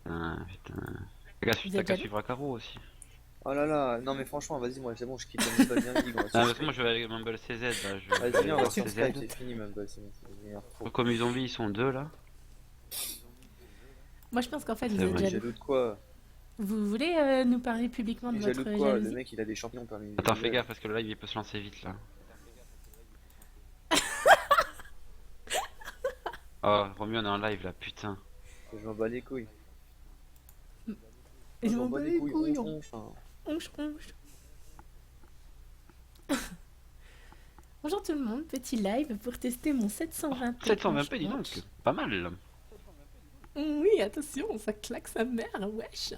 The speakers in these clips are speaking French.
Putain. Les gars, Vous t'as êtes qu'à allé? suivre à Caro aussi. Oh là là, non mais franchement, vas-y, moi c'est bon, je quitte le Mumble bien vite, gros. Ah, parce que moi je vais aller Mumble CZ là, je vais Vas-y, aller viens, on va voir sur Skype, CZ. c'est fini Mumble, c'est bon, ça va devenir trop. Comme les zombies ils sont deux là. Moi, je pense qu'en fait, C'est vous êtes vrai. T'es jaloux. jaloux de quoi? Vous voulez nous parler publiquement de T'es votre jaloux de quoi? Le jalousie? mec il a des champignons parmi les Attends, fais villages. gaffe parce que le live il peut se lancer vite là. Oh, Romu on est en live là, putain. Je m'en bats les couilles. Et je m'en bats les couilles. Enfin. Onche. Bonjour tout le monde, petit live pour tester mon 720p. 720p, dis donc, pas mal là. Oui, attention, ça claque sa mère, wesh.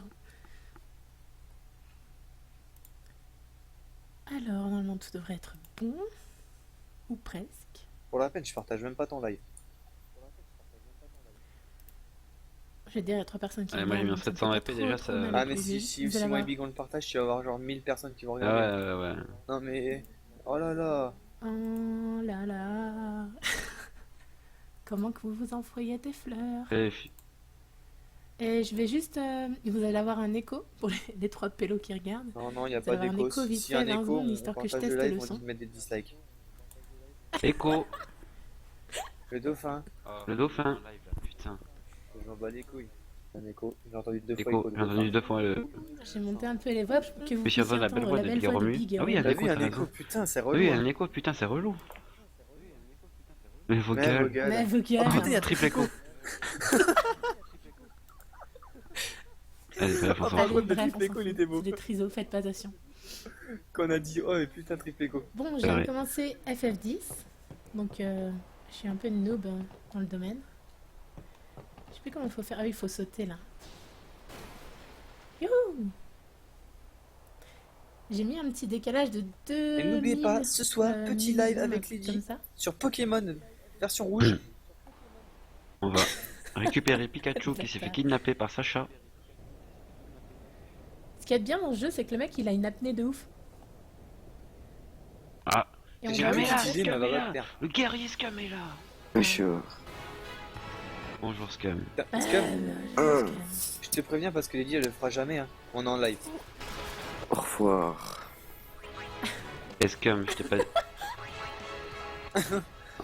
Alors, normalement, tout devrait être bon. Ou presque. Pour la peine, je partage même pas ton live. Je vais dire, il y a 3 personnes qui Allez, moi, j'ai mis en regardent, donc ça me fait 720p pas déjà, trop ça- mal Ah mais aux si, yeux. si, Vous si allez moi et voir. Big on le partage, tu vas avoir genre 1000 personnes qui vont Ah regarder. ouais. Non mais... Oh là là. Oh là là. Comment que vous vous envoyez des fleurs. Et Et je vais juste... vous allez avoir un écho pour les 3 pélos qui regardent. Non, il n'y a Vous pas allez avoir un d'écho. écho vite Si y a fait, un 20 écho, secondes, on histoire que je partage le teste live, le on son. dit de mettre des dislikes. Écho. Le dauphin. Le dauphin. Putain. Je m'en bats les couilles. Un écho. J'ai entendu 2 fois Écho, écho de j'ai entendu dauphin. 2 fois le. J'ai monté un peu les voix pour que vous Mais si puissiez on donne la belle entendre voix la de belle Big voix de Romu. Big. Ah oui, un T'as écho, vu un t'as écho? raison. Putain, c'est Ah relou. oui, hein. un écho, putain, c'est relou. Mais vos Mais gueules. regarde. Mais vos Oh gueules. putain, il y a Triple écho. Allez, fais la Oh, force. par contre, le bref, triple écho, il était beau. Les trisos, faites pas attention. Qu'on a dit, oh mais putain, triple écho. Bon, C'est j'ai vrai. commencé FF10. Donc, je suis un peu noob dans le domaine. Je sais plus comment il faut faire. Ah oui, il faut sauter là. Youhou! J'ai mis un petit décalage de 2 Et n'oubliez pas, ce soir, petit live avec Lydie comme ça. sur Pokémon version rouge. On va récupérer Pikachu qui s'est fait kidnapper par Sacha. Ce qui est bien dans ce jeu, c'est que le mec, il a une apnée de ouf. Ah, Et on J'ai va jamais voir- utilisé, mais elle va pas le faire. le guerrier Scum est là. Bonjour. Bonjour Scum. Parce que je te préviens parce que Lydie elle le fera jamais. Hein. On est en live. Au revoir. Et Scum, je t'ai pas.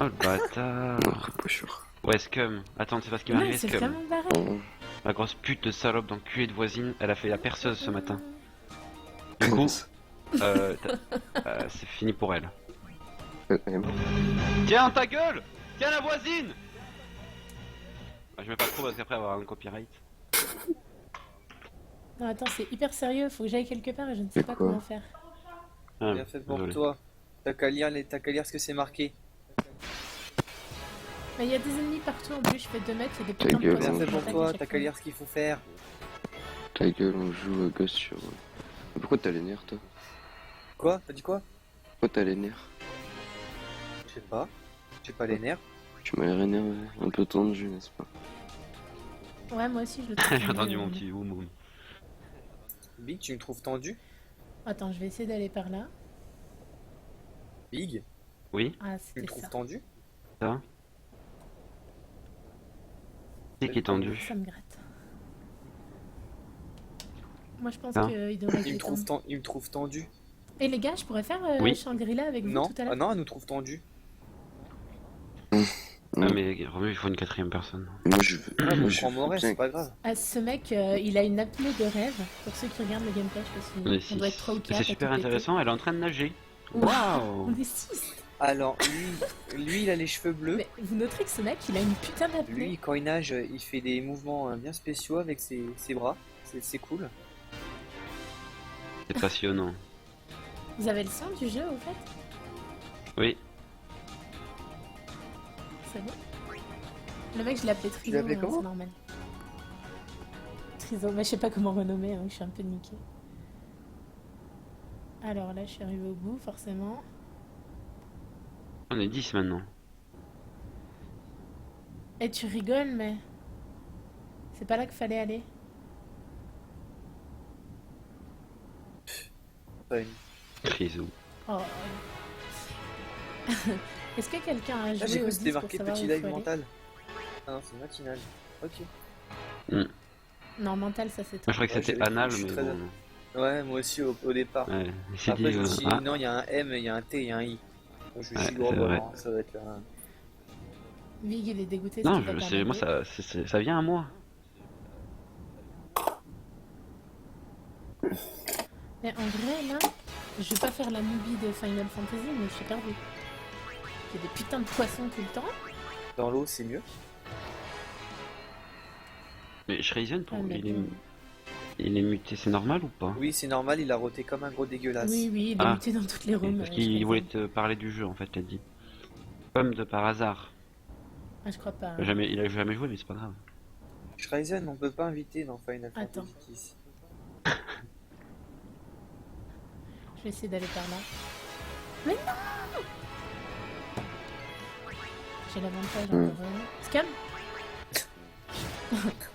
Oh le bâtard. Bonjour. Ouais, Scum. Attends, c'est pas ce qui m'est Non, arrivé, c'est Scum. vraiment barré. Oh. La grosse pute de salope d'enculé de voisine, elle a fait la perceuse ce matin. Du coup, c'est fini pour elle. Tiens ta gueule! Tiens la voisine! Je mets pas trop parce qu'après elle va avoir un copyright. Non, attends, c'est hyper sérieux. Faut que j'aille quelque part et je ne sais Mais pas quoi comment faire. Ah, Bien fait pour désolé. toi. T'as qu'à lire, t'as qu'à lire ce que c'est marqué. Mais il y a des ennemis partout en plus. Je fais 2 mètres, il y a des Ta putains de gueule, poissons Bien fait qui pour m'attaquent à toi, chaque t'as qu'à fois. lire ce qu'il faut faire. Ta gueule, on joue Ghost sur. Mais pourquoi t'as les nerfs, toi? Quoi? T'as dit quoi? Pourquoi t'as les nerfs? Je sais pas. J'ai pas les nerfs. Tu m'as l'air énervé. Un peu tendu, n'est-ce pas? Ouais, moi aussi je le trouve. J'ai entendu bien, mon petit oum oum. Big, tu me trouves tendu? Attends, je vais essayer d'aller par là. Big, Oui, Ah, tu me c'était trouves ça. tendu? ça. C'est qui est tendu. Ça me gratte. Moi je pense Hein qu'il devrait Il me être trouve, éteindre. il me trouve tendu. Et les gars, je pourrais faire Oui. Shangri-La avec vous Non, tout à l'heure? ah non, elle nous trouve tendu. Ah mais Romu, il faut une quatrième personne. Moi, je veux. Ah, moi, on je prend veux Morès, bien. c'est pas grave. Ah, ce mec, il a une apnée de rêve. Pour ceux qui regardent le gameplay, je sais pas On est si on doit être 3 ou 4. C'est super intéressant, elle est en train de nager. Waouh! On est 6. Alors, lui, il a les cheveux bleus. Mais vous noterez que ce mec, il a une putain d'apnée. Lui, quand il nage, il fait des mouvements bien spéciaux avec ses bras. C'est cool. C'est passionnant. Vous avez le son du jeu, au fait? Oui. C'est bon? Le mec, je l'ai appelé Tu Triso, l'as appelé hein, comment? c'est normal. Triso, mais je sais pas comment renommer, hein, je suis un peu niqué. Alors là, je suis arrivée au bout, forcément. On est 10 maintenant. Et tu rigoles, mais... C'est pas là qu'il fallait aller. Pas une- Crisou. Oh. Est-ce que quelqu'un a Ah, joué j'ai au cru que 10 c'était pour marqué savoir petit où il live faut aller? mental. Ah non, c'est matinal. Ok. Non, mental, ça c'est Moi, toi. je croyais que Ouais, c'était je anal, suis mais très- bon. Ouais, moi aussi au départ. Ouais, il s'est Après, dit. je me suis dit, Ah, non, il y a un M, il y a un T, il y a un I. Donc, je me ouais, suis dit, oh, c'est bah vrai. non, ça va être là. Vig, il est dégoûté, ce Non, qui va moi, t'emmerder. ça vient à moi. Mais en vrai, là, je vais pas faire la newbie de Final Fantasy, mais je suis perdu. Il y a des putains de poissons tout le temps. Dans l'eau, c'est mieux. Mais Shreisen, Ah, mais il est muté, c'est normal ou pas? Oui, c'est normal, il a roté comme un gros dégueulasse. Oui, oui, il est Ah. muté dans toutes les rooms. Parce je qu'il sais voulait pas. te parler du jeu, en fait, t'as dit. Comme de par hasard. Ah, je crois pas. Il a jamais joué, mais c'est pas grave. Shreisen, on peut pas inviter dans Final Attends. Fantasy X. Je vais essayer d'aller par là. Mais non! J'ai l'avantage encore. Scam?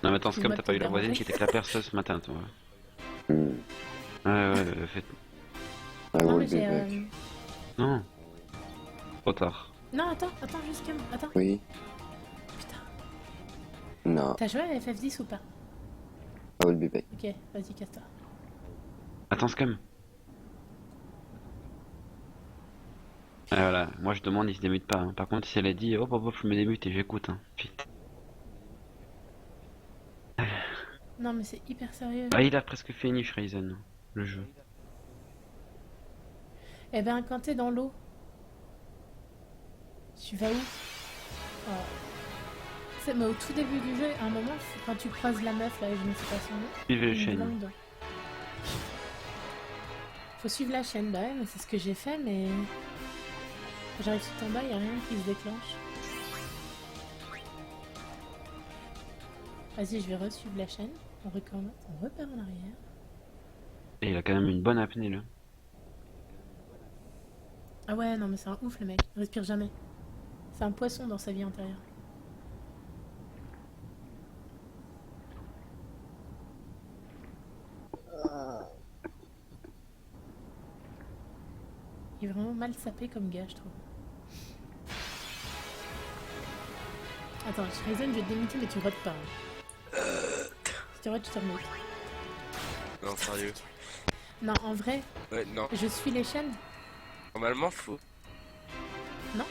Non, mais attends, c'est comme Excuse-moi t'as pas de eu te la voisine déranger. qui était claperceuse ce matin, toi. Hmm. Ouais, faites. Ah Non, ouais, mais j'ai. bébé. Non. Trop tard. Non, attends, juste Scam. Attends. Oui. Putain. Non. T'as joué à FF10 ou pas? Ah ouais, le bébé. Ok, vas-y, casse-toi. Attends, Scum. Ah, voilà, moi je demande, il se démute pas. Hein. Par contre, si elle a dit, hop, hop, hop, je me démute et j'écoute. Hein. Vite. Non, mais c'est hyper sérieux. Ah, il a presque fini, Shreisen, le jeu. Eh ben, quand t'es dans l'eau, tu vas où? Oh. Mais au tout début du jeu, à un moment, quand tu croises la meuf, là, je ne sais pas son nom, Suivez les une chaînes. blonde. Faut suivre la chaîne, bah ouais, mais c'est ce que j'ai fait, mais... J'arrive tout en bas, y a rien qui se déclenche. Vas-y, je vais re-suivre la chaîne. On recommence, on repart en arrière. Et il a quand même une bonne apnée, là. Ah ouais, non mais c'est un ouf le mec, il respire jamais. C'est un poisson dans sa vie antérieure. Il est vraiment mal sapé comme gars, je trouve. Attends, Shreisen, je vais te démuter, mais tu rotes pas. Hein. Si tu rotes, tu te remeutes. Non, sérieux. Non, en vrai, Ouais, non. je suis les chaînes. Normalement, faut. Non.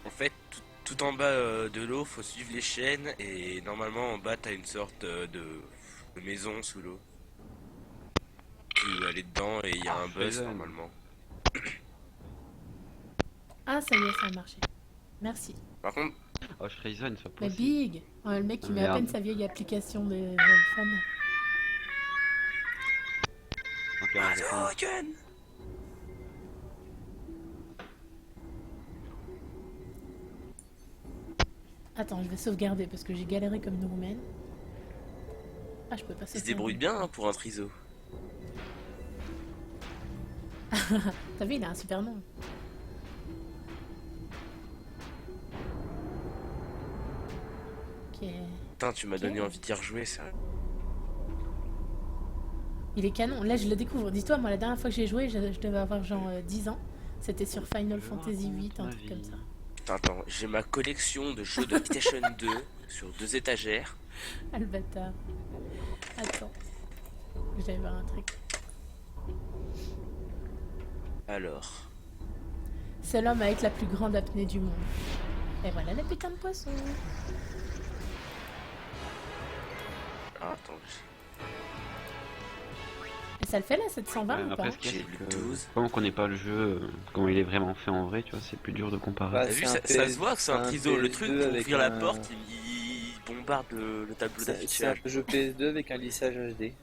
En fait, tout en bas de l'eau, faut suivre les chaînes. Et normalement, en bas, t'as une sorte de maison sous l'eau. Tu vas aller dedans et il y a un buzz Shreisen. normalement. Ah, ça y est, ça a marché. Merci. Par contre, Oh, Shreisen, c'est pas Mais possible. big Le mec qui met à Merde. peine sa vieille application de fun. Ok, on va répondre. Ken. Attends, je vais sauvegarder parce que j'ai galéré comme une roumaine. Ah, je peux pas Il se débrouille bien hein, pour un triso. T'as vu, il a un super nom. Ok. Putain, tu m'as donné envie d'y rejouer, ça. Il est canon. Là, je le découvre. Dis-toi, moi, la dernière fois que j'ai joué, je devais avoir genre 10 ans. C'était sur Final Fantasy VIII, un truc comme ça. Putain, attends, j'ai ma collection de jeux de PlayStation 2 sur 2 étagères. Ah, le bâtard. Attends. J'allais voir un truc. Alors, C'est l'homme avec la plus grande apnée du monde. Et voilà les putains de poissons. attends, Et ça le fait là, 720 ou pas? Après, ce qu'il y a, J'ai c'est le que 12. comme on connaît pas le jeu, comment il est vraiment fait en vrai, tu vois, c'est plus dur de comparer. Bah, T'as vu, c'est un ça PS se voit que c'est un un triso. Le PS2 truc, pour avec ouvrir la un- porte, il bombarde le tableau C'est un d'affichage. jeu PS2 avec un lissage HD.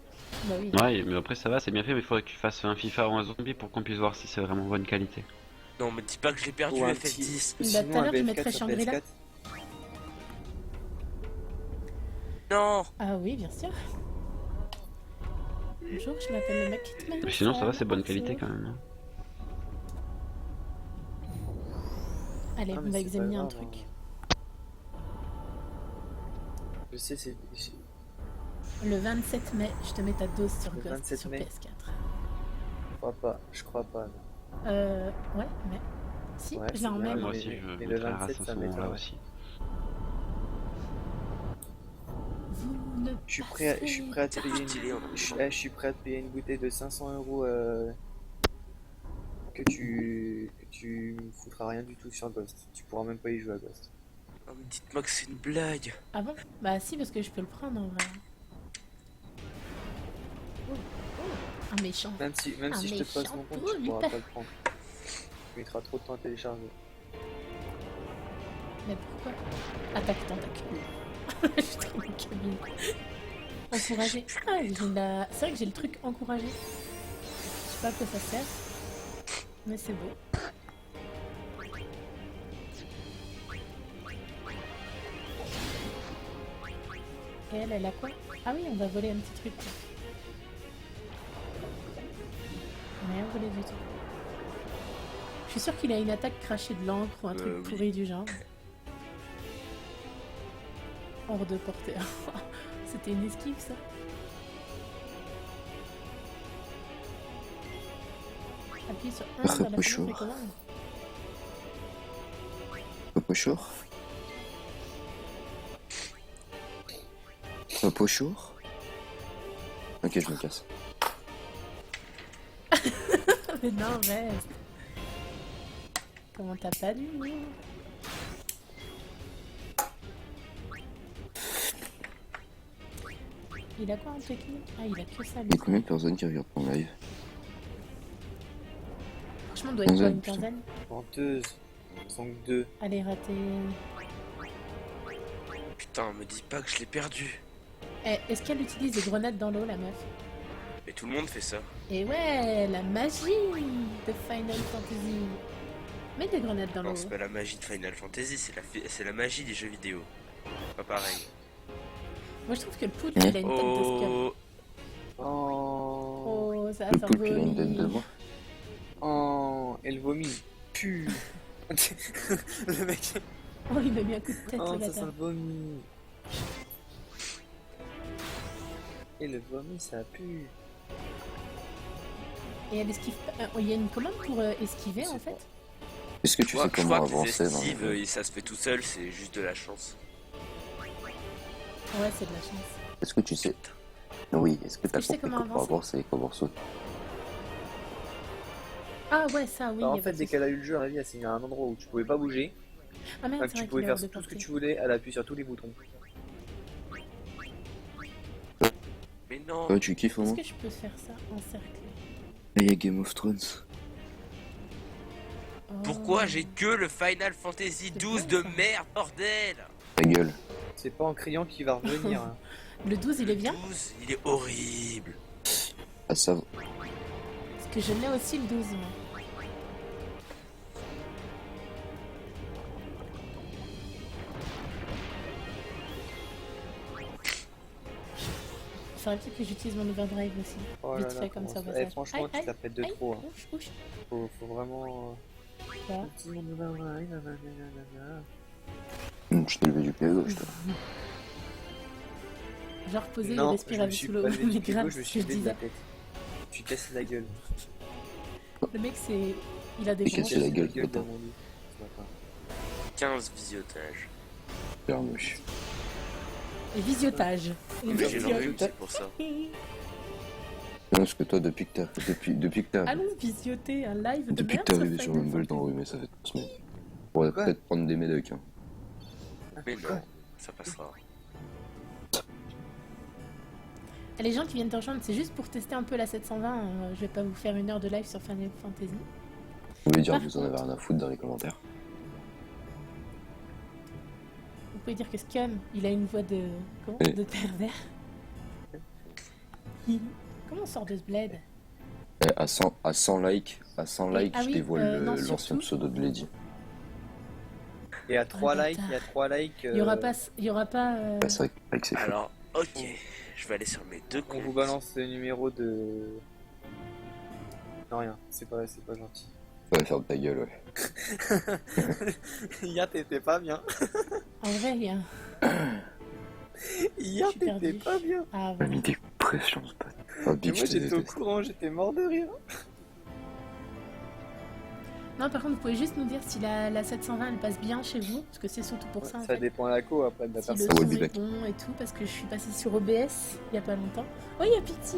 Bah oui. Ouais, mais après ça va, c'est bien fait, mais il faudrait que tu fasses un FIFA ou un zombie pour qu'on puisse voir si c'est vraiment bonne qualité. Non, mais dis pas que je l'ai perdu, Ou un FF10. Bah, Sinon, tout à un l'heure, tu BF4 mettrais sur Shangri-La. PS4. Non. Ah oui, bien sûr. Bonjour, je m'appelle le mec qui te met Mais sinon, ça va, ça, c'est bonne merci. qualité quand même. Hein. Allez, Ah, on mais va c'est examiner pas un grave, truc. Je sais, c'est. Le 27 mai, je te mets ta dose sur Le Ghost 27 sur mai. PS4. Je crois pas. Ouais, mais... Si, Ouais, je c'est la bien, remets. Moi mais- aussi, je mais le mettrai la 27, race à ça ce moment-là m'étonnerait. aussi. Vous Ne Je suis pas prêt à, je suis prêt à te C'est payer plus stylé, on a je suis prêt à te payer une bouteille de 500 euros que tu me foutras rien du tout sur Ghost. Tu pourras même pas y jouer à Ghost. Oh, mais dites-moi que c'est une blague. Ah bon? Bah si, parce que je peux le prendre en vrai. Oh, oh, un méchant. Même Ah, si je te passe méchant mon compte, tu poulpe. pourras pas le prendre. Tu mettras trop de temps à télécharger. Mais pourquoi? Attaque tentacule. Je suis très cabine. Encourager. Ah, j'ai c'est vrai que j'ai le truc encourager. Je sais pas à quoi ça sert. Mais c'est beau. Et elle a quoi? Ah oui, on va voler un petit truc. On a rien volé du tout. Je suis sûre qu'il a une attaque crachée de l'encre ou un truc Oui. pourri du genre. Hors de portée. C'était une esquive ça. Appuie sur 1 dans la Bonjour. fenêtre de commande. Bonjour. Bonjour. Ok, je me casse. Mais non, reste. Comment t'as pas d'humour? Il a quoi en technique? Ah, il a que ça. Il y Lui. a combien de personnes qui regardent ton live? Franchement, on doit être quoi, une Putain. quinzaine? Menteuse. Ils sont que 2. Allez, raté. Putain, me dis pas que je l'ai perdu. Eh, est-ce qu'elle utilise des grenades dans l'eau, la meuf? Mais tout le monde fait ça. Et ouais, la magie de Final Fantasy. Mets des grenades dans l'eau. Non, c'est pas la magie de Final Fantasy, c'est la magie des jeux vidéo. Pas pareil. Moi, je trouve que le poudre, il a une tête de scum. Oh, Oh. Oh, ça va Le faire poulpe, il a une tête de vomir. moi. Oh. Elle vomit. Pue. Le mec. Oh, il m'a mis un coup de tête Oh, au ça sent le latin. vomi. Et le vomi, ça pue. Et elle esquive pas. Il y a une commande pour esquiver Je sais en fait. pas. Est-ce que tu sais je comment crois que les avancer dans esquives, le... ça se fait tout seul, c'est juste de la chance. Ouais, c'est de la chance. Est-ce que tu sais... Oui, est-ce que t'as je sais compris comment comment avancer. avancer et comment sauter? Ah ouais, ça, oui. Alors, y a en pas fait, de dès souci. qu'elle a eu le jeu, elle a signé à un endroit où tu pouvais pas bouger. Ah merde, Donc c'est tu vrai pouvais qu'il est hors faire de tout ce que portée. tu voulais, elle appuie sur tous les boutons. Mais non. Ouais, tu kiffes au Est-ce moins? que je peux faire ça en cercle? Là, il y a Game of Thrones. Oh. Pourquoi j'ai que le Final Fantasy C'est 12 bon, de ça. merde, bordel? Ta gueule. C'est pas en criant qu'il va revenir. Hein. Le 12, il est bien? 12, il est horrible. Ah, ça va. Parce que je l'ai aussi le 12. Moi. Il faudrait peut-être que j'utilise mon overdrive aussi. Oh Vite là là, fait comme ça au comment passage. franchement, Aïe, tu aïe, t'appelles de aïe, trop. Hein. ouch, ouch. Faut vraiment. Quoi Petit monde de main, nanana. Je t'ai levé du pied gauche, toi. Genre poser et Non, je respirer me avec suis sous pas l'eau. levé Mais du pied grave, gauche, je me ce suis que je levé de la disais. tête. Je suis cassé la gueule. Le mec, c'est. Il a des Il casse branches. la gueule, dans putain. mon lit ce matin. 15 visiotages. Super moche. Et visiotage. Et Mais j'ai visiotage. l'envie, c'est pour ça. Non, parce que toi, depuis que t'as... Allons visioter un live de Depuis que merde t'es sur arrivé sur Final Rumble, t'as Fantasy. enrhumé, ça fait 3 semaines. On pourrait Quoi peut-être prendre des médocs, hein. Mais non, ça passera. Et les gens qui viennent te rejoindre, c'est juste pour tester un peu la 720. Je vais pas vous faire une heure de live sur Final Fantasy. Vous voulez dire Par que vous en avez rien à foutre dans les commentaires? Vous pouvez dire que Scum, il a une voix de. Comment Oui. De pervers. Comment on sort de ce bled? Eh, à 100 likes, ah je oui, dévoile non, l'ancien surtout- pseudo de Lady. Et à 3 bâtard. likes, il y a 3 likes. Il y aura pas. Il y aura pas Ouais, c'est vrai que like, c'est fou. Alors, ok, je vais aller sur mes deux On comptes. vous balance le numéro de. Non, rien, c'est pas gentil. Ouais, faire de ta gueule, ouais. Hier, t'étais pas bien. En vrai, il y a. Hier, Je suis t'étais perdue. pas bien. Ah, T'as voilà. mis des pressions, ce pote. Ah, Et Big, moi, je te j'étais au déteste. courant, j'étais mort de rire. Non, par contre, vous pouvez juste nous dire si la 720 elle passe bien chez vous, parce que c'est surtout pour ça en Ça fait. dépend à la co après de la Si le personne. Ouais, son des est lacs. bon et tout, parce que je suis passée sur OBS il y a pas longtemps. Oh, il y a Pity.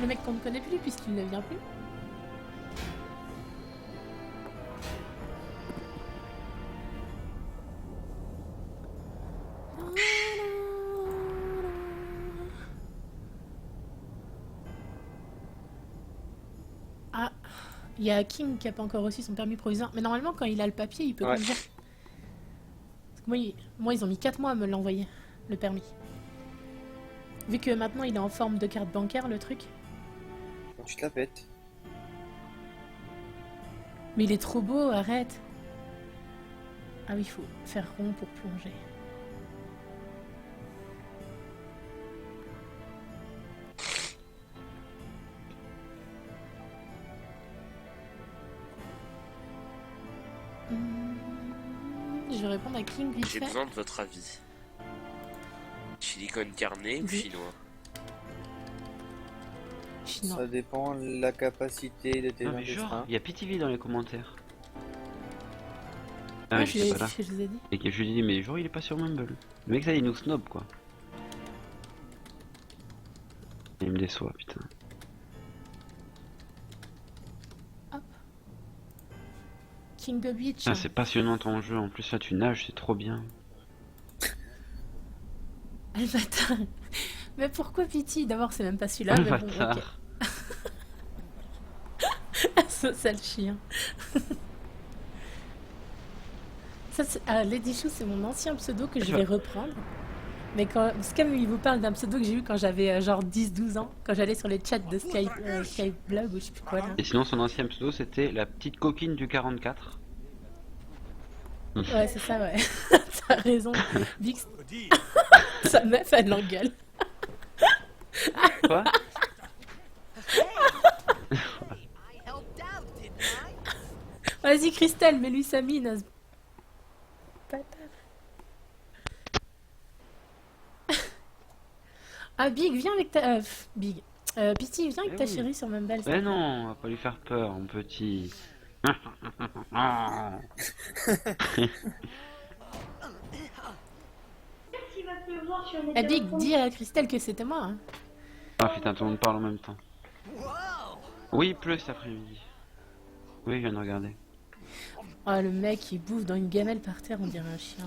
Le mec qu'on ne connaît plus puisqu'il ne vient plus. Ah, il y a King qui a pas encore reçu son permis provisoire. Mais normalement, quand il a le papier, il peut Ouais. conduire. Parce que moi, ils ont mis 4 mois à me l'envoyer, le permis. Vu que maintenant, il est en forme de carte bancaire, le truc. Quand tu te la pètes. Mais il est trop beau, arrête. Ah oui, il faut faire rond pour plonger. Je vais répondre à King vite J'ai fait. besoin de votre avis. Chili con carne ou Oui. chinois? Chinois. Ça dépend de la capacité de tes Non mais genre, intestins. il y a PTV dans les commentaires. Ah Ouais, oui, je, j'étais pas là. je vous ai dit. Et que je lui dis mais genre il est pas sur Mumble. Le mec ça il nous snob quoi. Il me déçoit putain. King the Beach. Ah, c'est passionnant ton jeu, en plus là tu nages, c'est trop bien. Ah, le bâtard. Mais pourquoi Pity? D'abord, c'est même pas celui-là, Le mais bon, ok. bâtard. Ce sale chien. Ça, Lady Chou, c'est mon ancien pseudo que je vais reprendre. Mais quand Scam, il vous parle d'un pseudo que j'ai eu quand j'avais genre 10-12 ans, quand j'allais sur les chats de Skyblog ou je sais plus quoi là. Et sinon son ancien pseudo c'était la petite coquine du 44. Ouais, c'est ça, ouais. T'as raison. Vix, sa meuf, elle l'engueule. Quoi? Vas-y, Christelle, mets-lui sa mine. à ce bâtard. Ah, Big, viens avec ta. Big. Pity, viens avec Eh ta oui. chérie sur Mumble. Mais non, on va pas lui faire peur, mon petit. Eh, Big, dis à Christelle que c'était moi. Hein. Ah putain, tout le monde parle en même temps. Oui, il pleut cet après-midi. Oui, je viens de regarder. Oh, le mec, il bouffe dans une gamelle par terre, on dirait un chien.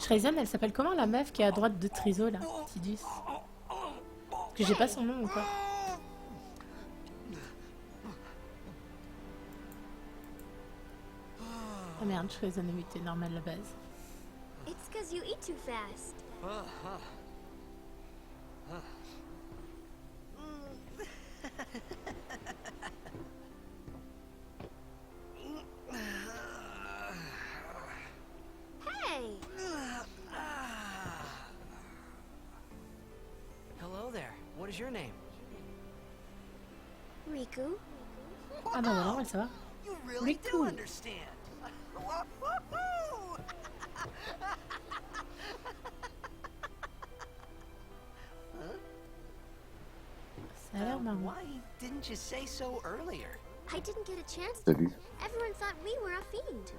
Shrezen, elle s'appelle comment la meuf qui est à droite de Triso là, Tidus? Parce que j'ai pas son nom encore. Oh merde, Shrezen est muté, normal la base. It's because you eat too fast. Hey! Hello there. What is your name? Riku? Ah bah voilà, ça va. You really Riku. do understand. Ça a l'air marrant. Why didn't you say so earlier? I didn't get a chance. Salut. Everyone thought we were a fiend.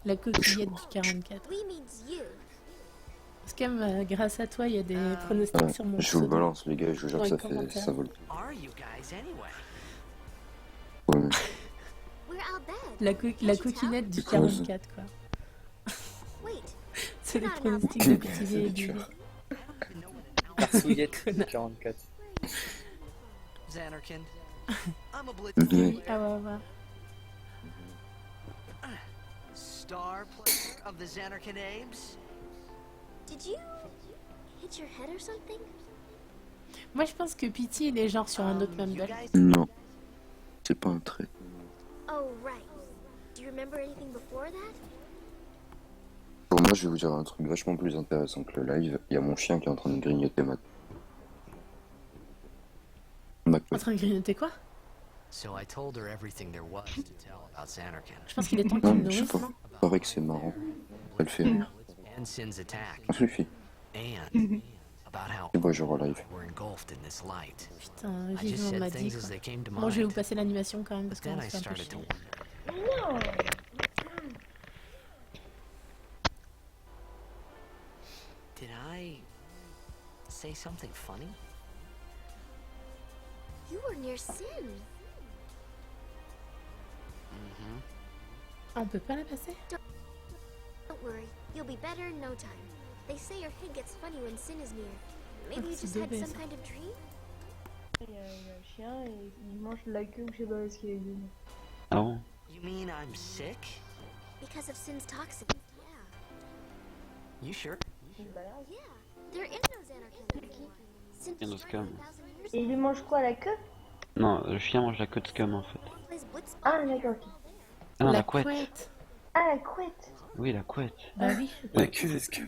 La coquillette du 44. We means you. Parce que grâce à toi, il y a des pronostics Ouais, sur mon je vous le pseudo. balance, les gars, je vous jure Dans que les ça fait. commentaires. Ça vole. Are you guys anyway? Ouais, We're all bad. La coquinette du Because- 44, quoi. Wait, C'est les Non, non, pronostics de Petit C'est et des du tueurs. Carsouillette 44. Xanarkin. I'm a blitz Mhm. Ah ouais, ouais. star player of the Xanarkin Abes. did you hit your head or something? Moi, je pense que Pity, il est genre sur un autre You Mumble. guys Non. C'est pas un trait. Oh, right. Do you remember anything before that? Pour moi, je vais vous dire un truc vachement plus intéressant que le live. Il y a mon chien qui est en train de grignoter En Macbeth. train de grignoter quoi? So I told her everything there was to tell about Xanarkin. Je pense qu'il est temps Non, qu'il mais je sais nourrisse, pas. non? Il paraît que c'est marrant. Ça le fait rire. and Sin's attack, Ça suffit. and about how Et moi, je relive. were engulfed in this light. Putain, I just vivement on said m'a dit things as quoi. they came to Bon, je vais vous mind. passer l'animation quand même, parce But qu'on then I se fait un peu started to chier. wonder. Non. Did I say something funny? You were near Sin. Mm-hmm. Ah, on peut pas la passer? Don't worry, you'll be better in no time. They say your head gets funny when Sin is near. Maybe Ah, you c'est just had bébé, some ça. kind of dream? Il y a un chien et il mange la queue ou je sais pas ce qu'il a donné. Ah bon? You mean I'm sick? Because of Sin's toxin. Yeah. You sure? Il se balade. Yeah. There is no Xanarkand. Sin Il y a nos destroyed scum. 1,000 years Et il lui mange quoi, la queue? Non, le chien mange la queue de scum en fait. plays Blitzball. Ah, d'accord, ok. Ah non, la couette. Ah, la couette. Oui, la couette. Bah oui. La queue, est-ce que.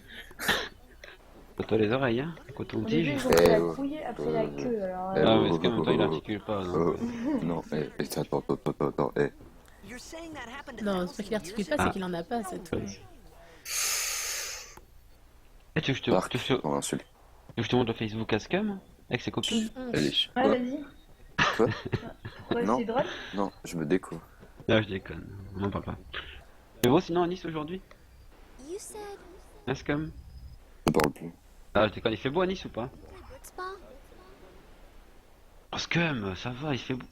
Toi les oreilles, hein. Au Coton-tige. début, ils ont fait la oh. couille, après la queue, alors... Eh, Ah, mais c'est comme toi, il articule pas. Non. Non, attends, You're saying that happened Non, c'est pas qu'il articule pas, c'est qu'il en a pas, c'est tout. Eh, tu veux que je te, Marc, tu veux que on insulte. je te montre le Facebook à Scum avec ses copines? Allez, Ouais, quoi? vas-y. Quoi? Ouais, Non. c'est drôle. Non, je me découvre. Ah, je déconne, on en parle pas. Mais bon, sinon à Nice aujourd'hui? You said Hein, Scum? On parle plus. Ah, je déconne, il fait beau à Nice ou pas? play Blitzball? Oh, Scum, ça va, il fait beau.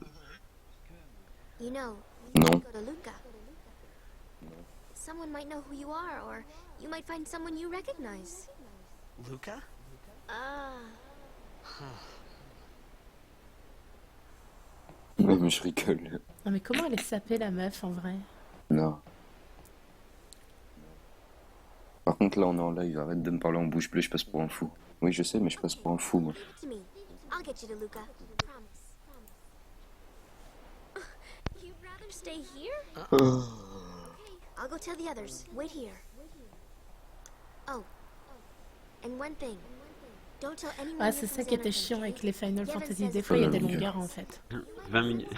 You know, Non. go to Luca. Someone might know who you are, or you might find someone you recognize. Luca? Ah. Même je rigole. Non mais comment elle est sapée la meuf en vrai? Non. Par contre, là, on est en live. Arrête de me parler en bouche bleue, je passe pour un fou. Oui, je sais, mais je passe pour un fou, moi. To me. I'll get you to Luca. Promise. You'd rather stay here? Okay, I'll go tell the others. Wait here. Oh. And one thing. Don't tell anyone. Ah, you're c'est from ça qui était Xanarkand, chiant okay? avec les Final Yevon Fantasy. says Des fois, il y a des longueur. longueurs en fait. 20 minutes.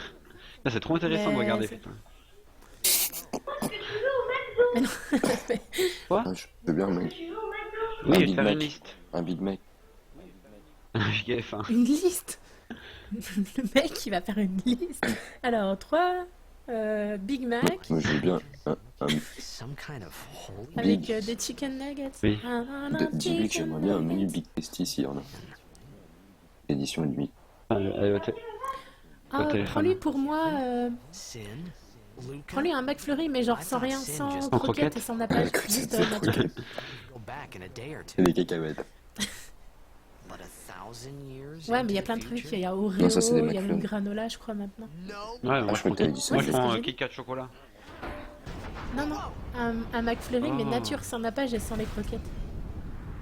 Ah, c'est trop intéressant de Mais regarder, c'est- putain. Mais non, mais- Quoi? Ah, je veux bien, mec. Oui, je vais Big te faire Mac. une liste. Un Big Mac. JF, hein. une liste. Le mec, il va faire une liste. Alors, 3 Big Mac Moi, je veux bien un Some kind of holy. avec Big. des chicken nuggets. Oui. Dis-lui que chicken j'aimerais bien un menu nuggets. Big Tasty s'il y en a. Édition et demie. Allez, au Ah, téléphone. prends-lui pour moi. Sin? Luca? Prends-lui un McFlurry, mais genre sans rien, sans croquettes croquettes. et sans nappage. Croquettes, Juste sans nature. croquettes. Go back in a day or two. Et des cacahuètes. But 1,000 years Ouais, mais il y a into plein the de trucs. future? Il y a Oreo, Non, ça, c'est des il y a même McFlurry. granola, je crois, maintenant. No. Ouais, moi je je crois prends, que t'avais dit ça. moi, Ouais, je c'est ce prends que j'ai Kit Kat chocolat. Non, non, un McFlurry, mais Oh. nature, sans nappage et sans les croquettes.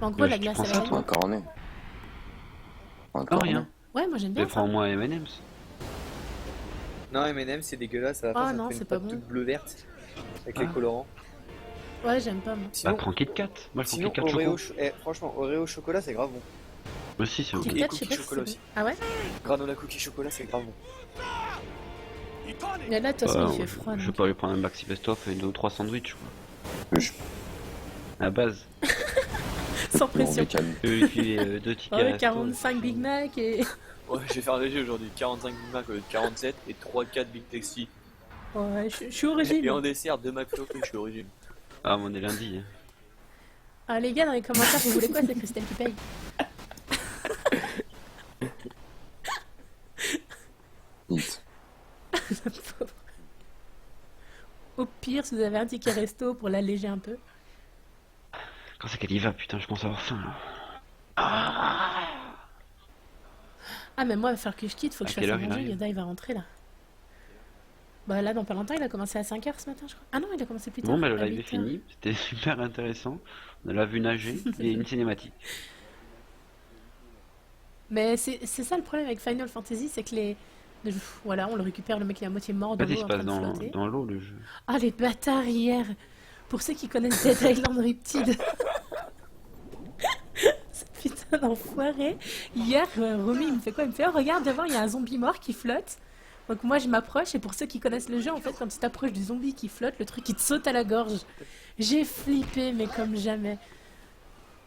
En gros, Mais la tu glace prends à ça, la toi vanille. Un cornet. Un Oh, cornet. rien. Ouais, moi j'aime Mais bien ça. prends-moi M&M's. Non, M&M, c'est dégueulasse. À la fin, Ah ça non, te fait c'est une pas pâte bon. toute bleu-verte. Avec Ah. les colorants. Ouais, j'aime pas, moi. Bah, Sinon, prends Kit Kat. Moi, je prends sinon Kit Kat Oreo, chocolat. franchement, Oreo chocolat, c'est grave bon. Moi aussi, c'est ok. Kit Et Kat, je sais cookies pas si chocolat c'est aussi. bon. Ah ouais? Granola cookie chocolat, c'est grave bon. Mais là, de toute façon, il Ouais, fait froid. Je vais donc. pas lui prendre un Maxi Best-of et 2 ou 3 sandwichs, quoi. Je À la base. Sans m'en pression. décale. Et puis 2 tickets Ouais, resto. 45 Big Mac et. Ouais, je vais faire léger aujourd'hui. 45 Big Mac au lieu de 47 et 3-4 Big Tasty. Ouais, je suis au Et régime. en dessert, 2 McFlurry, je suis au régime. Ah, mais on est lundi. Ah, les gars, dans les commentaires, vous voulez quoi? C'est Christelle qui paye. Hit. La pauvre. Au pire, si vous avez un ticket resto pour l'alléger un peu. Quand c'est qu'elle y va, putain, je pense avoir faim, là. Ah, mais moi, il va falloir que je quitte, faut que À je fasse quelle à heure il manger. arrive Yoda, il va rentrer là. Bah là, dans pas longtemps, il a commencé à 5h ce matin, je crois. Ah non, il a commencé plus tard. Bon, bah, le à live est 8h. fini. C'était super intéressant. On l'a vu nager et une cinématique. Mais c'est ça le problème avec Final Fantasy, c'est que voilà, on le récupère, le mec il est à moitié mort En dans fait, il l'eau se en train passe de dans, flotter. dans l'eau, le jeu. Ah, les bâtards hier. Pour ceux qui connaissent Dead Island Riptide. Ce putain d'enfoiré. Hier, Romy il me fait quoi? Il me fait, oh, regarde, devant, il y a un zombie mort qui flotte. Donc moi, je m'approche, et pour ceux qui connaissent le jeu, en fait, quand tu t'approches du zombie qui flotte, le truc, il te saute à la gorge. J'ai flippé, mais comme jamais.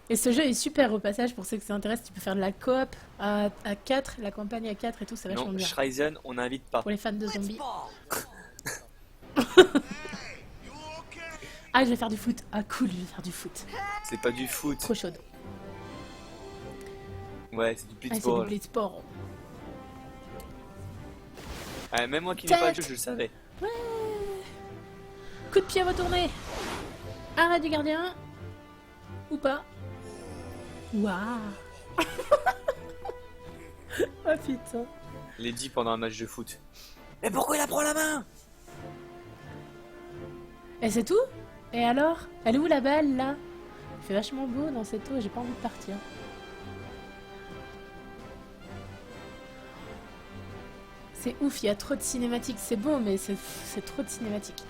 Et ce jeu est super au passage, pour ceux que ça intéresse, tu peux faire de la coop à 4, la campagne à 4 et tout, c'est vachement Non, bien. Shryzen, on n'invite pas. Pour les fans de Let's zombies. ball. Ah, je vais faire du foot. Ah, cool, je vais faire du foot. C'est pas du foot. Trop chaude. Ouais, c'est du Ah, c'est du blitzball. blitzball. Ouais, même moi qui n'ai pas Tête. le jeu, je le savais. Ouais. Coup de pied retourné. Arrêt du gardien. Ou pas. Waouh. Oh putain. Lady pendant un match de foot. Mais pourquoi il a prend la main? Et c'est tout? Et alors? Elle est où la balle là? Il fait vachement beau dans cette eau, j'ai pas envie de partir. C'est ouf, il y a trop de cinématiques. C'est beau, mais c'est trop de cinématiques.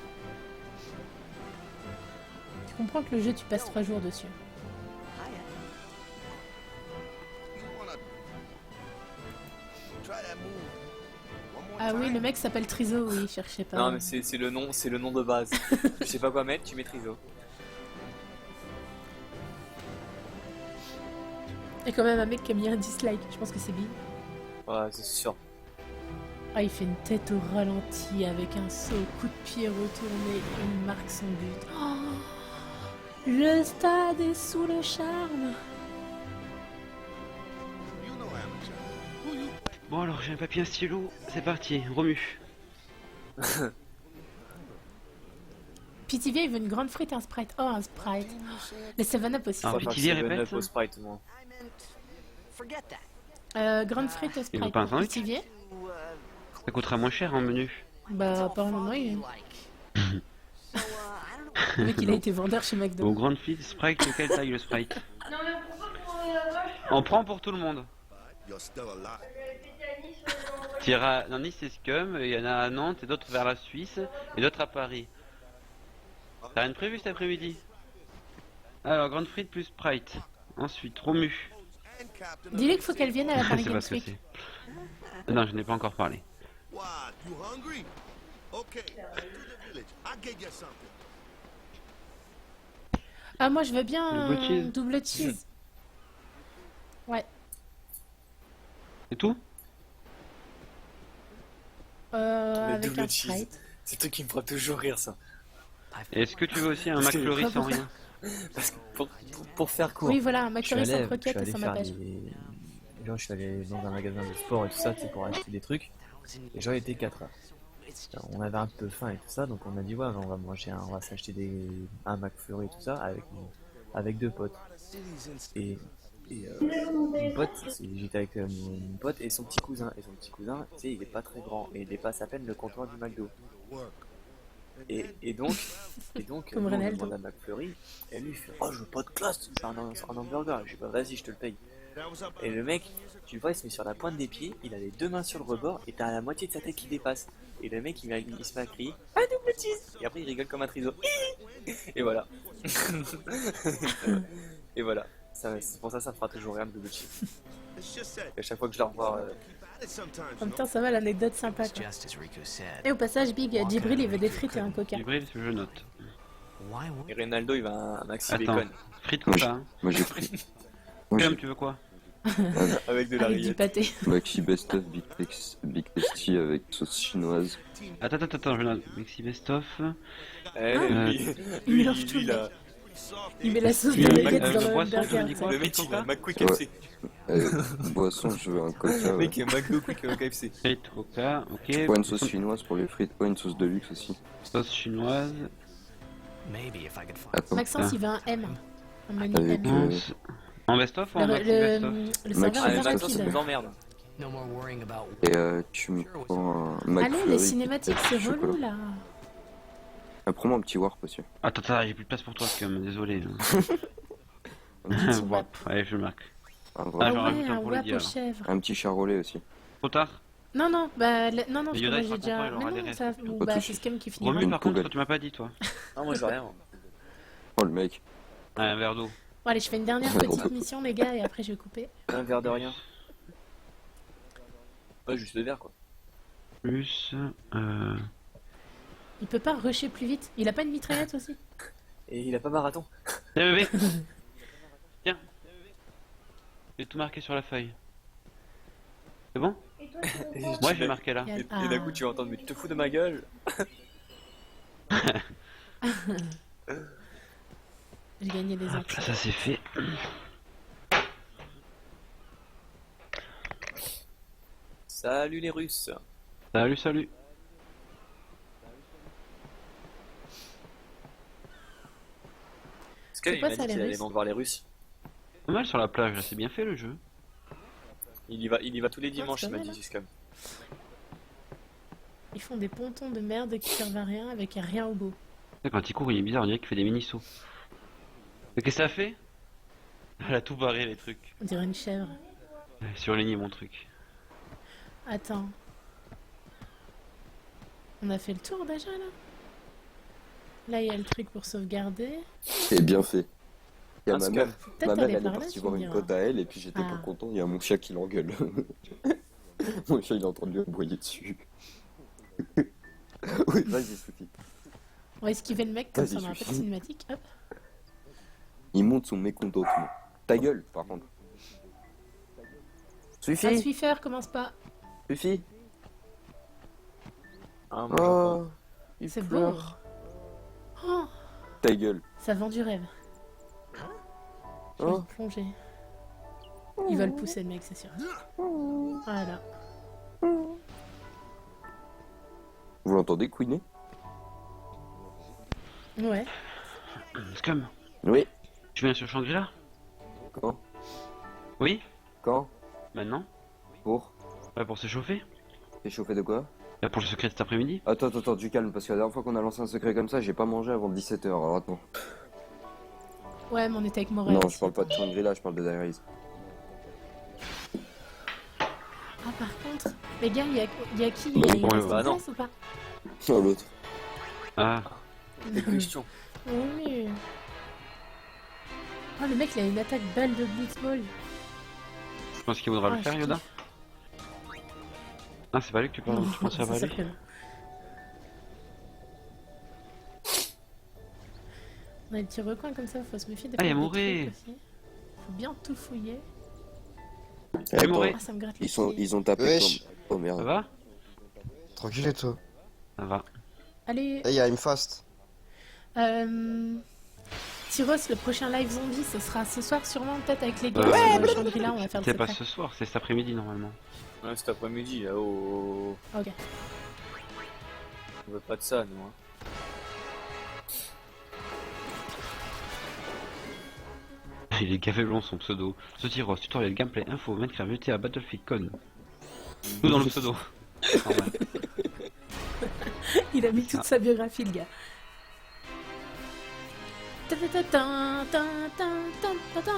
Tu comprends que le jeu, tu passes 3 jours dessus. Ah oui, le mec s'appelle Triso, oui, cherchez pas. Non, mais c'est le nom de base. Je sais pas quoi mettre, tu mets Triso. Et quand même un mec qui a mis un dislike, je pense que c'est Big. Ouais, c'est sûr. Ah, il fait une tête au ralenti avec un saut, coup de pied retourné et il marque son but. Oh, le stade est sous le charme. Bon alors j'ai un papier, un stylo, c'est parti, remue. Pitivier, il veut une grande frite et un Sprite. Oh, un Sprite. Les 7-Up aussi. Ah, Faut puis pas Pitivier, que c'est répète. Seven Up au Sprite, moi. I meant, forget that. Grande frite et Il veut Sprite. pas un sandwich? Pitivier. Ça coûtera moins cher en menu. Bah, apparemment, oui. Like. So, I don't know. Le mec, il a été vendeur chez Au McDo. grande fille, Sprite, de quelle taille le Sprite? On prend pour tout le monde. T'iras dans Nice et Scum, il y en a à Nantes et d'autres vers la Suisse et d'autres à Paris. T'as rien de prévu cet après-midi? Alors, grande frite plus Sprite. Ensuite, Romu. Dis-lui qu'il faut qu'elle vienne à la Je Paris sais pas Games ce que Week. c'est. Non, je n'ai pas encore parlé. Ah, moi, je veux bien Double cheese. double cheese. Ouais. C'est tout? Avec double un cheese. Sprite. C'est le truc qui me fera toujours rire, ça. Et est-ce que tu veux aussi un Parce que- McFlurry sans rien? Parce que pour faire court. Oui, voilà, un Je suis McFlurry sans allé, croquettes et sans faire mappage. Genre, je suis allé dans un magasin de sport et tout ça, tu sais, pour acheter des trucs. Et genre, il était 4 heures. Alors, on avait un peu faim et tout ça, donc on a dit, ouais, on va manger on va s'acheter un McFlurry et tout ça avec 2 potes. Et mon pote, j'étais avec mon pote et son petit cousin. Et son petit cousin, tu sais, il est pas très grand et il dépasse à peine le comptoir du McDo. Et donc, Comme nous, on Ronaldo. demande un McFlurry et lui il fait, oh, je veux pas de classe, je veux un hamburger. Je dis, bah vas-y, je te le paye. Et le mec, tu le vois, il se met sur la pointe des pieds, il a les 2 mains sur le rebord et t'as la moitié de sa tête qui dépasse. Et le mec, il se met à crier, ah, double cheese. Et après, il rigole comme un triso. Et voilà. Et voilà. C'est pour ça, ça me fera toujours rien de double cheese. Et à chaque fois que je la revois, En même temps, ça va, l'anecdote sympa, It's quoi. just as Rico said. Et au passage, Big, Djibril, il veut des frites et un coca. Du bril, je note. Why would et Ronaldo, il va un maxi Attends, bacon frites Moi, coca, hein. Moi j'ai pris. Moi Scum, j'ai tu veux quoi? avec de la Avec du rillette. pâté. Maxi Best of Big Tasty avec sauce chinoise. Attends, je note. Maxi Best of. Eh, lui, Il lui, mélange tout, lui, le là. Il met la sauce Il de y a nuggets une dans le boisson, tu hamburger. me dis tu quoi? sais. Le mec, il a McQuick Ouais. KFC. Boisson, je veux un coca. Le Ouais. mec, il a McDo Quick KFC. Frites coca, ok. Pas une sauce chinoise pour les frites, pas une sauce de luxe aussi. Sauce chinoise. maybe if I could find Attends, Maxence, il veut un M. Un menu Avec, M. En best of ou en Le, maxi best of? le Maxi serveur Ah, est mais bien Maxence, ça rapide. nous emmerde. no more worrying about et tu me prends un McFlurry. Allez, les cinématiques, c'est chocolat. relou, là. Prends-moi un petit warp aussi. Attends, j'ai plus de place pour toi, Scum, désolé. Un petit, wap. Allez, je le marque. un, Ah, vrai- j'en Ah rajoute ouais, un un pour les wap dire, aux alors. chèvres. un petit charolais aussi. Trop tard? Non, non, bah, non, non, Mais parce que Yoda, moi il j'ai sera déjà. content, il aura Mais des non, restes. ça. Pas de Bah, c'est soucis. Scam qui finira. Romu, Une par contre, poubelle. toi, tu m'as pas dit, toi. Non, moi, je veux rien. moi. Oh le mec. Ouais, un verre d'eau. Bon, allez, je fais une dernière petite mission, les gars, et après je vais couper. Un verre de rien. Ouais, juste le verre, quoi. Plus. Il peut pas rusher plus vite. Il a pas une mitraillette aussi? Et il a pas marathon. Tiens, bébé. Tiens, J'ai tout marqué sur la feuille. C'est bon? Et toi, tu veux Et quoi Moi j'ai marqué là. Et- Et d'un coup, tu vas entendre, mais tu te fous de ma gueule? J'ai gagné des Hop là, actions. ça c'est fait. Salut les Russes. Salut, salut. Scum, il quoi m'a ça, dit les qu'il allait Russes voir les Russes. Pas mal sur la plage, là, c'est bien fait le jeu. Il y va tous les dimanches, c'est il m'a pas dit, mal, Scum. Ils font des pontons de merde qui servent à rien avec rien au bout. Quand il court, il est bizarre, on dirait qu'il fait des mini-sauts. Mais qu'est-ce que ça fait? Elle a tout barré les trucs. On dirait une chèvre. Surligné mon truc. Attends. On a fait le tour déjà là? Là il y a le truc pour sauvegarder. C'est bien fait. Il y a Un ma scum. mère, Peut-être ma mère aller elle est par là, partie tu voir me une diras. pote à elle et puis j'étais Ah. pas content, il y a mon chat qui l'engueule. Mon chat il est en train de lui aboyer dessus. Oui, vas-y Sophie. On va esquiver le mec comme Vas-y, ça on aura pas de suffit. cinématique. Hop. Il monte son mécontentement. Ta gueule par contre. Ah, Suffit, Swiffer, commence pas. suffit. Ah, moi, j'entends. Oh, il C'est pleure. beau. Oh, Ta gueule. ça vend du rêve. J'ai Oh. envie de plonger. Il va le pousser le mec, c'est sûr. Voilà. Vous l'entendez couiner? Ouais. Scum, Oui. tu viens sur Shangri-La? Quand? Oui? Quand? Maintenant? Pour? Ouais, pour se chauffer? T'es chauffé de quoi? Là, pour le secret de cet après-midi? Attends, du calme, parce que la dernière fois qu'on a lancé un secret comme ça, j'ai pas mangé avant 17h, alors attends. Ouais, mais on était avec Morel. Non, aussi. je parle pas de Shangri-La, je parle de Diaries. Ah, par contre, les gars, il y a qui? Bah, Il ouais, reste bah en non. place ou pas? Non, l'autre. Ah, Des questions. Oui. Oh, le mec, il a une attaque balle de blitzball. je pense qu'il voudra le Ah, faire, je Yoda. kiffe. Ah, c'est pas lui que tu parles, tu penses à c'est pas sûr lui? que non. On a des petits recoins comme ça, faut se méfier des Ah, il y a des Moré. trucs aussi. Faut bien tout fouiller. Eh, Moré. Ah, ça me gratte les pieds. Ils ont tapé Wesh. comme... Oh Ça merde. va? Tranquille et toi? Ça va. Allez, Hey, I'm fast. Tyros, le prochain live zombie, ce sera ce soir sûrement, peut-être avec les gars. Ouais, sur Shangri-La, on va faire le C'est pas secret. ce soir, c'est cet après-midi normalement. Ouais, cet après-midi, là, oh. Ok. On veut pas de ça, nous. Hein. Il est gavé long son pseudo. Ce Tyros, tutoriel gameplay info, Minecraft GTA Battlefield Con. Tout dans le pseudo. Normal. Il a mis toute sa biographie, le gars. Ta-ta-ta-tan, ta-ta-ta-ta-ta.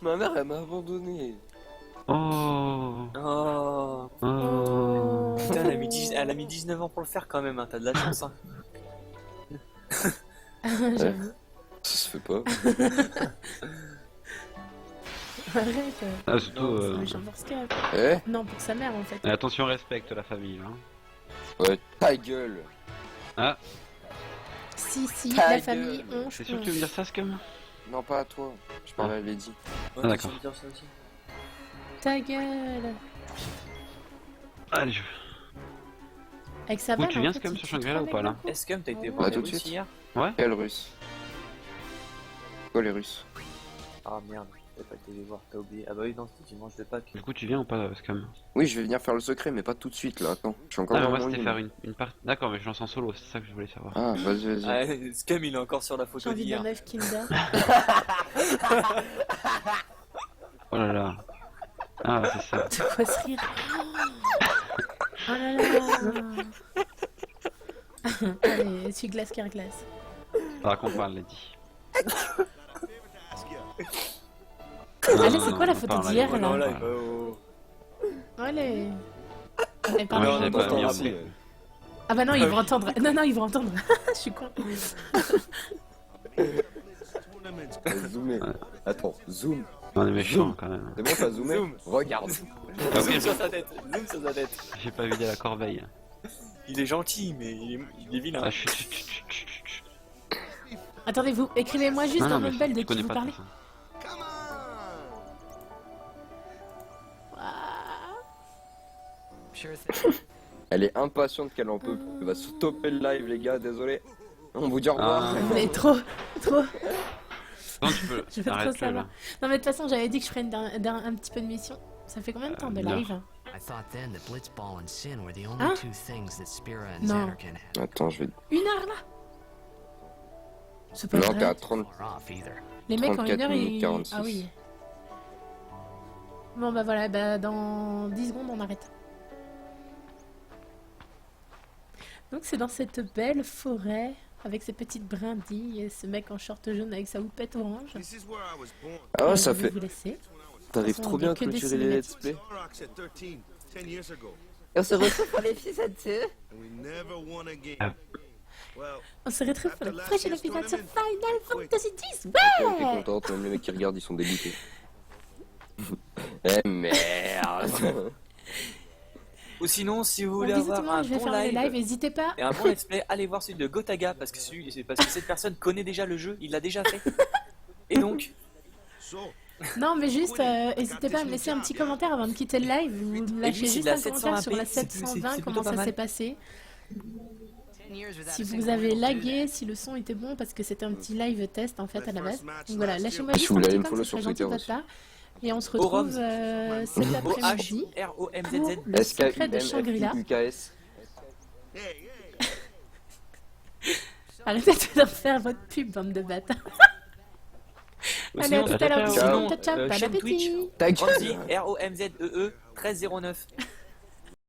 Ma mère, elle m'a abandonné. Oh. Oh. Oh. Putain, elle a mis 19 ans pour le faire quand même, hein. T'as de la chance, hein. J'avoue. Ça se fait pas. Arrête. Ah, surtout. C'est méchant pour Scap. Eh? Non, pour sa mère en fait. Attention, respecte la famille. Hein. Ouais, ta gueule. Ah, Si, Ta la gueule. famille, on. c'est sûr que tu veux me dire ça, Scum? Non, pas à toi. Je parlais à Lady. Ouais, Ah, d'accord. tu veux dire ça aussi. Ta gueule. Allez, je. Avec sa Où balle, tu en viens, fait, Scum, il sur tue Shangri-La trop ou pas là? avec le Est-ce que t'as été Ah voir ouais. les Tout de Russes suite. hier? Quel russe? Quoi les Russes? Ah merde, t'as pas été les voir, t'as oublié. Ah bah oui, non, c'était dimanche de Pâques. Du coup, tu viens ou pas, Scum? Oui, je vais venir faire le secret, mais pas tout de suite là. Attends, je suis encore Ah, mais dans moi mon c'était lit. faire une partie. D'accord, mais je lance en solo, c'est ça que je voulais savoir. Ah, vas-y. Ah, Scum, il est encore sur la J'ai photo envie d'hier. d'un œuf Kinder. Oh là là. Ah, c'est ça. De quoi se rire? Oh là là. Allez, essuie-glace, glace. Faudra qu'on parle, Lady. Allez, c'est quoi la photo parle, d'hier Oh non, là, là? il va au... Allez. Allez, Ah, pardon. je l'avais pas mis en après. bleu. Ah bah non, ils vont entendre. Non, ils vont entendre. Je suis con. Zoomer. Attends, zoom. On est méchant quand même. C'est bon, t'as zoomé? Zoom. Regarde. Ah, Zoom ok, sur sa tête, zoom sur sa tête. j'ai pas vidé la corbeille. Il est gentil, mais il est vilain. Ah, chut, chut, chut, chut, chut, chut. Attendez, vous écrivez-moi juste Non, dans non, mais votre belle de tu qui connais vous pas parlez. ça. Ah. Sure thing. Elle est impatiente qu'elle en peut. Elle va stopper le live, les gars, désolé. On vous dit au revoir. Ah. Mais trop. Non, tu peux. Je veux trop Arrête-le savoir. là. Non mais de toute façon, j'avais dit que je ferais un petit peu de mission. Ça fait combien de temps de non. live? I thought then that Blitzball and Sin were the only Hein? two things that Spira and Non. Xanarkin had. Attends, je vais. 1 heure là? C'est pas Non, vrai. t'es à 30. Far off either. Les mecs en 34 1 heure, minutes ils... 46. Ah oui. Bon bah voilà, bah dans 10 secondes on arrête. Donc c'est dans cette belle forêt, avec ces petites brindilles, et ce mec en short jaune avec sa houppette orange. Ah ouais, ça Je vais fait. vous laisser. T'arrives façon, trop on bien à voit que des clôturer les let's cinématiques. play. On se retrouve pour l'épisode 2. On se retrouve pour le prochain épisode sur Final Fantasy X. Ouais, t'es Ouais. contente, même les mecs qui regardent, ils sont dégoûtés. Eh merde. Ou sinon, si vous Bon, voulez bisous tout avoir le monde, un je vais bon faire le live, live n'hésitez pas. et un bon let's play, allez voir celui de Gotaga parce que cette personne connaît déjà le jeu, il l'a déjà fait. Et donc, Non mais juste, n'hésitez pas à me laisser un petit commentaire avant de quitter le live. Vous me lâchez lui, c'est juste de la un commentaire sur la 720p, c'est 720, plutôt comment pas ça mal. s'est passé. 10 years without Si a vous single avez wiggle lagué, si le son était bon, parce que c'était un petit live test en fait à la base. Donc voilà, lâchez-moi Et si juste vous un voulez petit aller me com, follow ce sur serait gentil de Twitter votre part. Et on se Au retrouve Roms. cet après-midi O-H-R-O-M-Z-Z. pour le secret de Shangri-La. SKIMFIUKS. Arrêtez de leur faire votre pub, bande de bâtards. Allez, à tout à l'heure. ciao. Ciao, ciao, bon chaîne appétit. Twitch, Romzy, R-O-M-Z-E-E 1309.